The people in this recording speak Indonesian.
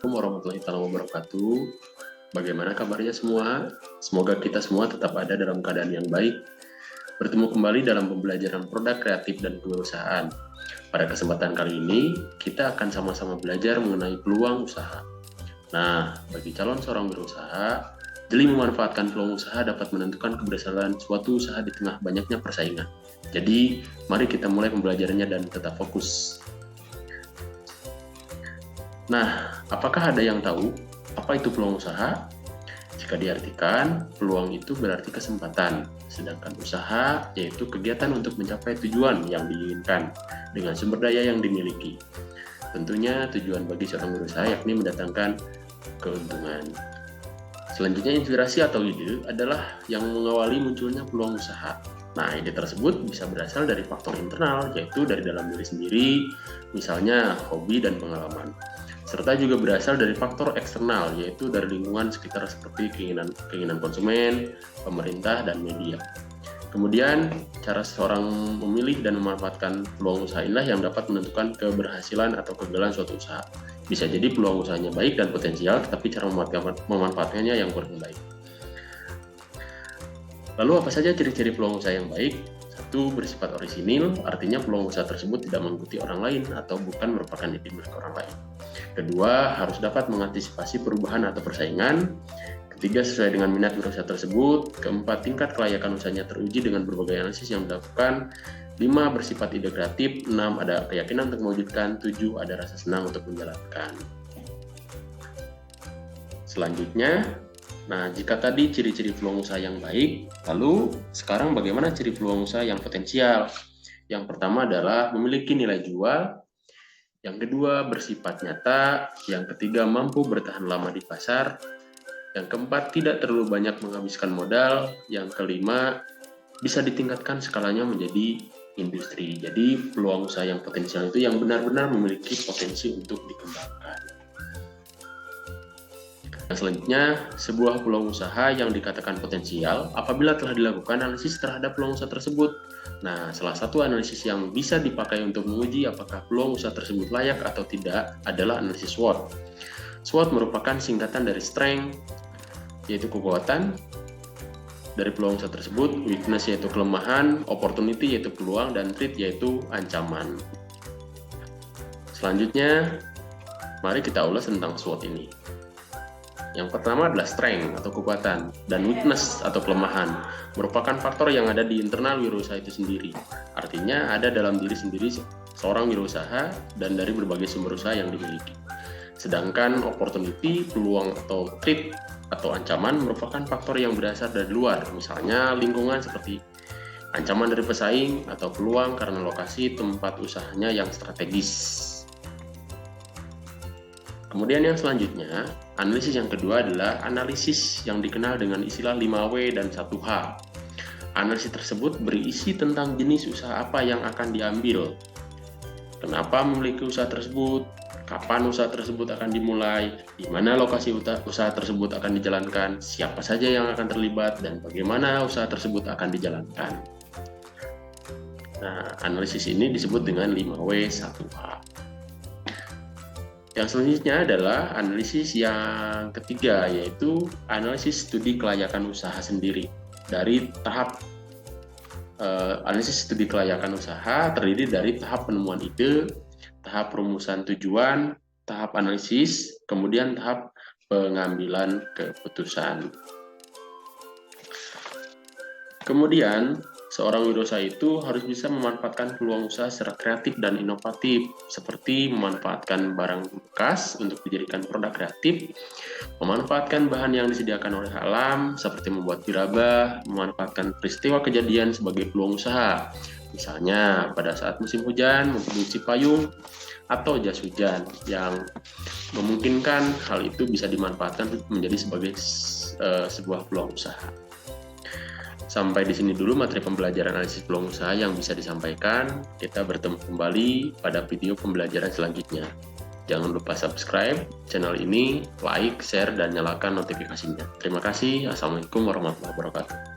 Warahmatullahi wabarakatuh. Bagaimana kabarnya semua? Semoga kita semua tetap ada dalam keadaan yang baik. Bertemu kembali dalam pembelajaran produk kreatif dan kewirausahaan. Pada kesempatan kali ini, kita akan sama-sama belajar mengenai peluang usaha. Nah, bagi calon seorang wirausaha, jeli memanfaatkan peluang usaha dapat menentukan keberhasilan suatu usaha di tengah banyaknya persaingan. Jadi, mari kita mulai pembelajarannya dan tetap fokus. Nah, apakah ada yang tahu apa itu peluang usaha? Jika diartikan, peluang itu berarti kesempatan, sedangkan usaha yaitu kegiatan untuk mencapai tujuan yang diinginkan dengan sumber daya yang dimiliki. Tentunya tujuan bagi seorang berusaha yakni mendatangkan keuntungan. Selanjutnya, inspirasi atau ide adalah yang mengawali munculnya peluang usaha. Nah, ide tersebut bisa berasal dari faktor internal, yaitu dari dalam diri sendiri, misalnya hobi dan pengalaman. Serta juga berasal dari faktor eksternal, yaitu dari lingkungan sekitar seperti keinginan konsumen, pemerintah, dan media. Kemudian, cara seseorang memilih dan memanfaatkan peluang usaha inilah yang dapat menentukan keberhasilan atau kegagalan suatu usaha. Bisa jadi peluang usahanya baik dan potensial, tetapi cara memanfaatkannya yang kurang baik. Lalu apa saja ciri-ciri peluang usaha yang baik? 1. Bersifat orisinil, artinya peluang usaha tersebut tidak mengikuti orang lain atau bukan merupakan ide milik orang lain. Kedua, harus dapat mengantisipasi perubahan atau persaingan. Ketiga, sesuai dengan minat berusaha tersebut. Keempat, tingkat kelayakan usahanya teruji dengan berbagai analisis yang dilakukan. 5. Bersifat ide kreatif. 6. Ada keyakinan untuk mewujudkan. 7. Ada rasa senang untuk menjalankan. Selanjutnya, nah jika tadi ciri-ciri peluang usaha yang baik, lalu sekarang bagaimana ciri peluang usaha yang potensial? Yang pertama adalah memiliki nilai jual. Yang kedua, bersifat nyata. Yang ketiga, mampu bertahan lama di pasar. Yang keempat, tidak terlalu banyak menghabiskan modal. Yang kelima, bisa ditingkatkan skalanya menjadi industri. Jadi, peluang usaha yang potensial itu yang benar-benar memiliki potensi untuk dikembangkan. Nah, selanjutnya, sebuah peluang usaha yang dikatakan potensial apabila telah dilakukan analisis terhadap peluang usaha tersebut. Nah, salah satu analisis yang bisa dipakai untuk menguji apakah peluang usaha tersebut layak atau tidak adalah analisis SWOT. SWOT merupakan singkatan dari strength, yaitu kekuatan dari peluang usaha tersebut, weakness yaitu kelemahan, opportunity yaitu peluang, dan threat yaitu ancaman. Selanjutnya, mari kita ulas tentang SWOT ini. Yang pertama adalah strength atau kekuatan, dan weakness atau kelemahan merupakan faktor yang ada di internal wirausaha itu sendiri. Artinya ada dalam diri sendiri seorang wirausaha dan dari berbagai sumber usaha yang dimiliki. Sedangkan opportunity, peluang atau threat atau ancaman merupakan faktor yang berasal dari luar, misalnya lingkungan seperti ancaman dari pesaing atau peluang karena lokasi tempat usahanya yang strategis. Kemudian yang selanjutnya, analisis yang kedua adalah analisis yang dikenal dengan istilah 5W dan 1H. Analisis tersebut berisi tentang jenis usaha apa yang akan diambil, kenapa memiliki usaha tersebut, kapan usaha tersebut akan dimulai, di mana lokasi usaha tersebut akan dijalankan, siapa saja yang akan terlibat, dan bagaimana usaha tersebut akan dijalankan. Nah, analisis ini disebut dengan 5W 1H. Yang selanjutnya adalah analisis yang ketiga, yaitu analisis studi kelayakan usaha sendiri. Dari tahap analisis studi kelayakan usaha terdiri dari tahap penemuan ide, tahap perumusan tujuan, tahap analisis, kemudian tahap pengambilan keputusan. Kemudian, seorang wirausaha itu harus bisa memanfaatkan peluang usaha secara kreatif dan inovatif, seperti memanfaatkan barang bekas untuk dijadikan produk kreatif, memanfaatkan bahan yang disediakan oleh alam, seperti membuat birabah, memanfaatkan peristiwa kejadian sebagai peluang usaha, misalnya pada saat musim hujan, memproduksi payung, atau jas hujan, yang memungkinkan hal itu bisa dimanfaatkan menjadi sebagai sebuah peluang usaha. Sampai di sini dulu materi pembelajaran analisis peluang usaha yang bisa disampaikan. Kita bertemu kembali pada video pembelajaran selanjutnya. Jangan lupa subscribe channel ini, like, share, dan nyalakan notifikasinya. Terima kasih. Assalamualaikum warahmatullahi wabarakatuh.